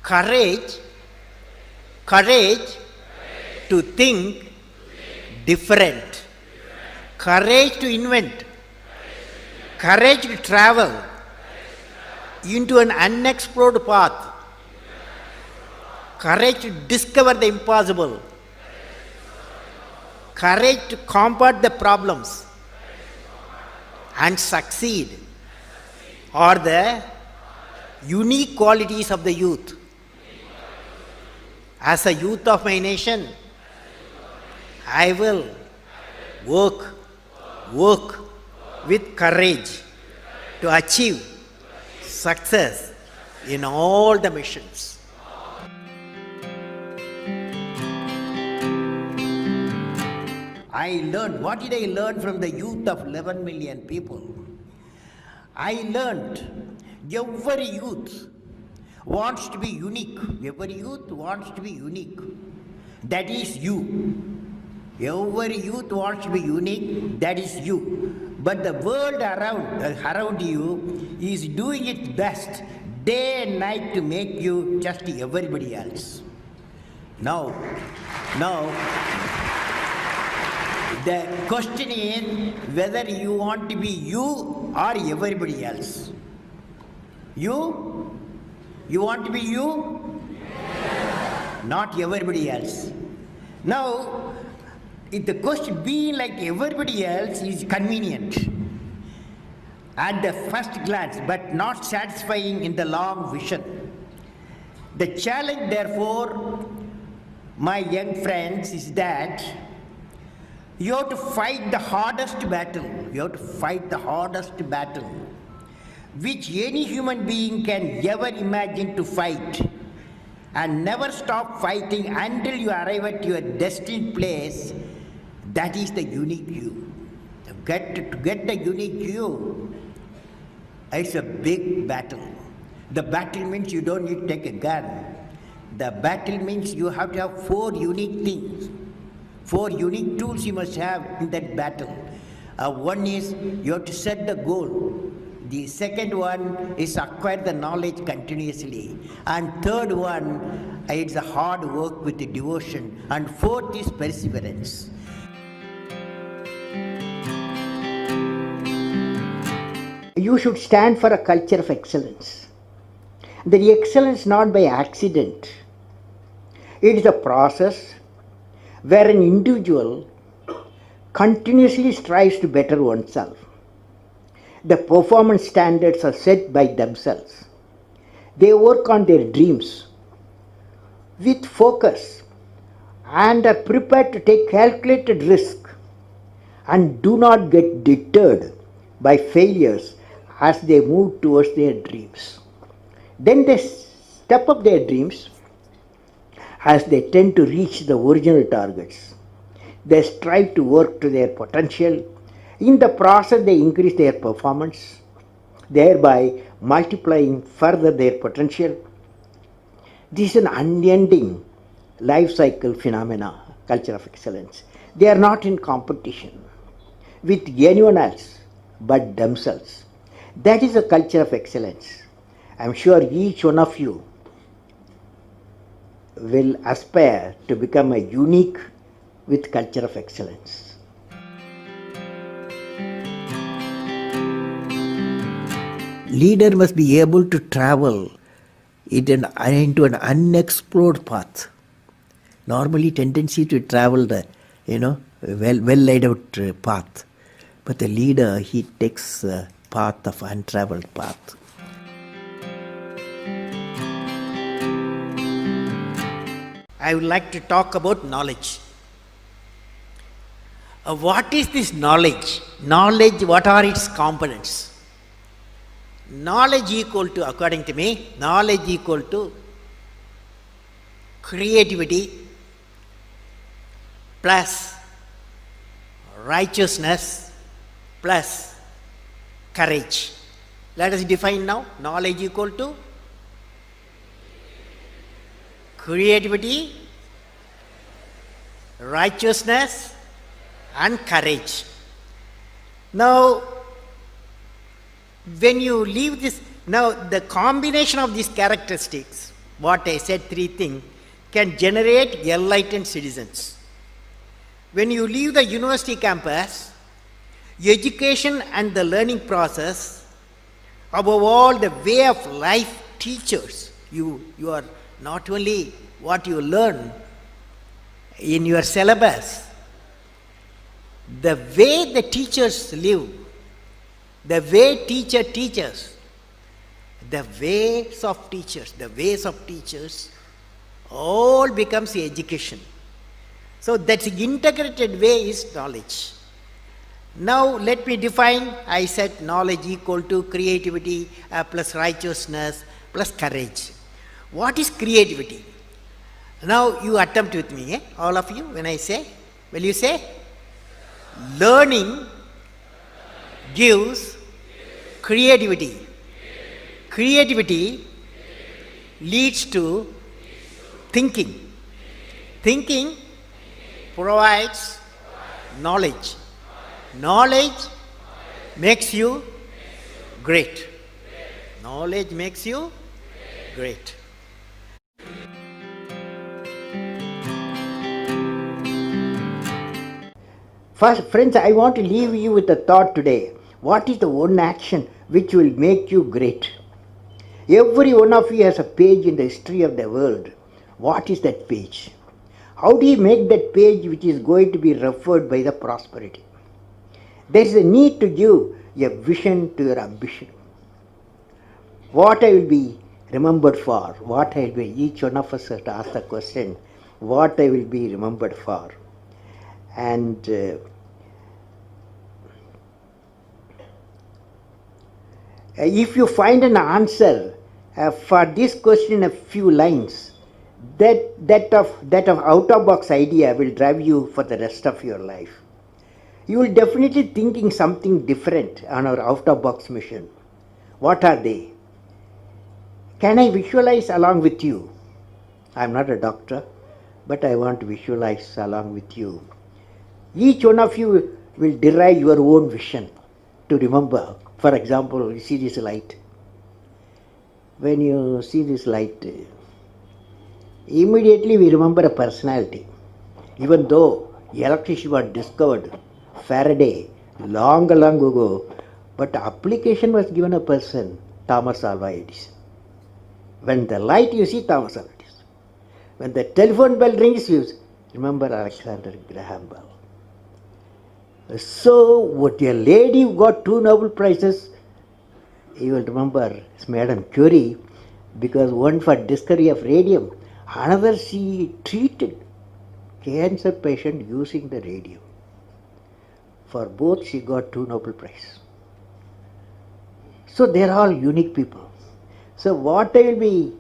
Courage, courage to think different, courage to invent, courage to travel into an unexplored path, courage to discover the impossible, courage to combat the problems and succeed are the unique qualities of the youth. As a youth of my nation, I will work with courage to achieve success in all the missions. I learned, what did I learn from the youth of 11 million people? I learned every youth wants to be unique. Every youth wants to be unique. That is you. Every youth wants to be unique. That is you. But the world around you is doing its best day and night to make you just everybody else. Now, the question is whether you want to be you or everybody else. You want to be you? Yes. Not everybody else. Now, if the question being like everybody else is convenient at the first glance, but not satisfying in the long vision. The challenge, therefore, my young friends, is that you have to fight the hardest battle. You have to fight the hardest battle which any human being can ever imagine to fight, and never stop fighting until you arrive at your destined place. That is the unique you. To get the unique you, it's a big battle. The battle means you don't need to take a gun. The battle means you have to have 4 unique things. 4 unique tools you must have in that battle. One is you have to set the goal. The second one is acquire the knowledge continuously. And third one, it's a hard work with the devotion. And fourth is perseverance. You should stand for a culture of excellence. The excellence not by accident. It is a process where an individual continuously strives to better oneself. The performance standards are set by themselves. They work on their dreams with focus and are prepared to take calculated risk and do not get deterred by failures as they move towards their dreams. Then they step up their dreams as they tend to reach the original targets. They strive to work to their potential. In the process, they increase their performance, thereby multiplying further their potential. This is an unending life cycle phenomena, culture of excellence. They are not in competition with anyone else but themselves. That is a culture of excellence. I am sure each one of you will aspire to become a unique with culture of excellence. Leader must be able to travel into an unexplored path. Normally tendency to travel the well laid out path, but the leader, he takes the path of untraveled path. I would like to talk about knowledge. What is this knowledge? Knowledge, what are its components? Knowledge equal to, according to me, knowledge equal to creativity plus righteousness plus courage. Let us define now. Knowledge equal to creativity, righteousness and courage. Now, when you leave this, now the combination of these characteristics what I said, three things, can generate enlightened citizens. When you leave the university campus, education and the learning process, above all the way of life teachers, you are not only what you learn in your syllabus, the way the teachers live, the way teacher teaches, the ways of teachers, all becomes education. So that integrated way is knowledge. Now let me define. I said knowledge equal to creativity plus righteousness plus courage. What is creativity? Now you attempt with me, all of you, when I say. Will you say? Learning gives creativity. Creativity leads to thinking. Thinking provides knowledge. Knowledge makes you great. Knowledge makes you great. First, friends, I want to leave you with a thought today. What is the one action which will make you great? Every one of you has a page in the history of the world. What is that page? How do you make that page which is going to be referred by the prosperity? There is a need to give a vision to your ambition. What I will be remembered for? What I will be? Each one of us has to ask the question, what I will be remembered for? And if you find an answer for this question in a few lines, that of out-of-box idea will drive you for the rest of your life. You will definitely thinking something different on our out-of-box mission. What are they? Can I visualize along with you? I am not a doctor, but I want to visualize along with you. Each one of you will derive your own vision to remember. For example, you see this light. When you see this light, immediately we remember a personality. Even though electricity was discovered, Faraday, long ago, but the application was given a person, Thomas Alva Edison. When the light you see Thomas Alva Edison. When the telephone bell rings, you remember Alexander Graham Bell. So, what a lady who got 2 Nobel Prizes, you will remember Madam Curie, because one for discovery of radium, another she treated cancer patient using the radium. For both she got 2 Nobel Prizes. So they are all unique people. So what I will be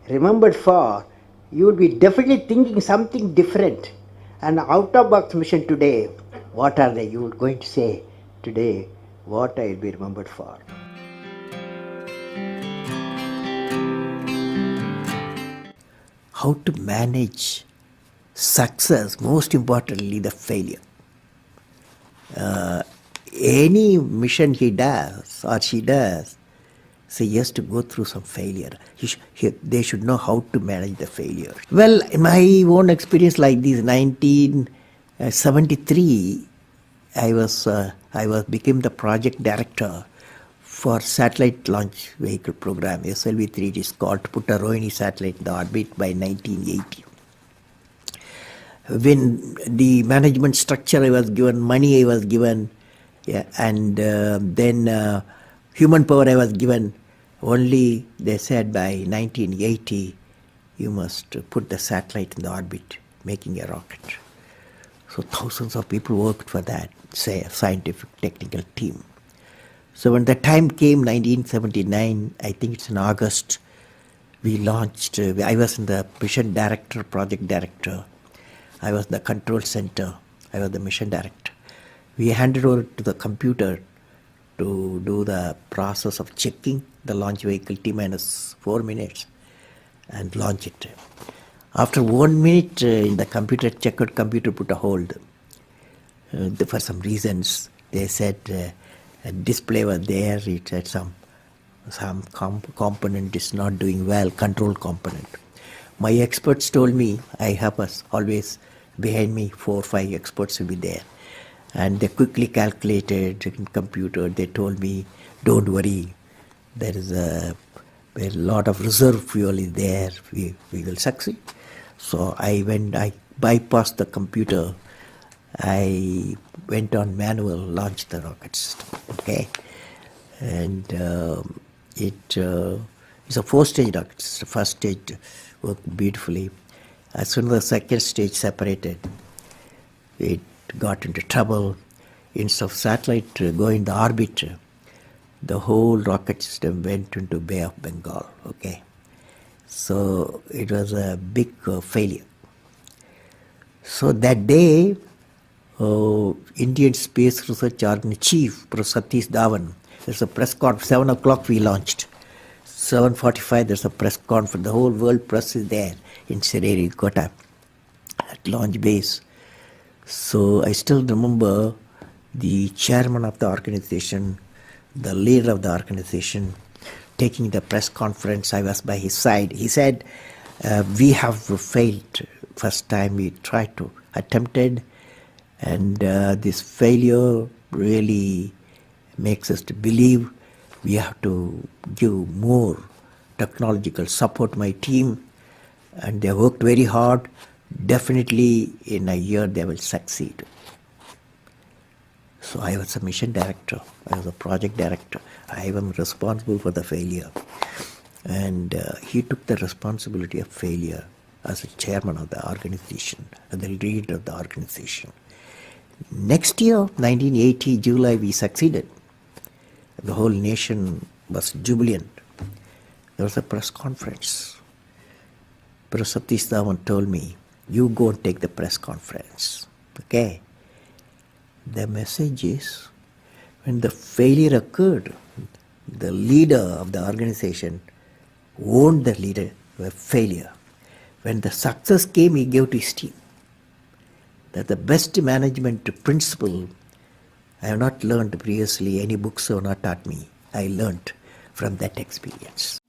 remembered for, you will be definitely thinking something different. And out-of-box mission today, what are they? You are going to say today what I will be remembered for. How to manage success, most importantly the failure. Any mission he does or she does, so he has to go through some failure. They should know how to manage the failure. Well, in my own experience like this, 1973, I became the project director for satellite launch vehicle program, SLV-3. It is called, to put a Rohini satellite in the orbit by 1980. When the management structure I was given, money I was given, and then human power I was given, only they said by 1980 you must put the satellite in the orbit, making a rocket. So thousands of people worked for that, say a scientific technical team. So when the time came, 1979, I think it's in August, we launched, I was in the mission director, project director. I was the control center. I was the mission director. We handed over to the computer to do the process of checking the launch vehicle T-minus 4 minutes and launch it. After 1 minute, in the computer checkered computer put a hold. For some reasons, they said a display was there. It said some component is not doing well, control component. My experts told me I have always behind me 4 or 5 experts will be there. And they quickly calculated in computer. They told me, don't worry, there is a lot of reserve fuel is there. We will succeed. So I bypassed the computer. I went on manual, launched the rocket system. Okay, and it's a 4-stage rocket system. First stage worked beautifully. As soon as the second stage separated, it got into trouble. Instead of satellite going to orbit, the whole rocket system went into Bay of Bengal. Okay, so it was a big failure. So that day, Indian Space Research Organization Chief, Professor Satish Dhawan, there's a press conference, 7 o'clock we launched. 7:45 there's a press conference, the whole world press is there in Sririkota at launch base. So I still remember the chairman of the organization, the leader of the organization, taking the press conference. I was by his side. He said, we have failed first time we tried to attempted, and this failure really makes us to believe we have to give more technological support my team, and they worked very hard. Definitely in a year they will succeed. So I was a mission director, I was a project director. I am responsible for the failure. And he took the responsibility of failure as a chairman of the organization, and the leader of the organization. Next year, 1980, July, we succeeded. The whole nation was jubilant. There was a press conference. Professor Satish Dhawan told me, you go and take the press conference. Okay? The message is, when the failure occurred, the leader of the organization owned the leader failure. When the success came, he gave to his team. That the best management principle I have not learned previously, any books have not taught me. I learned from that experience.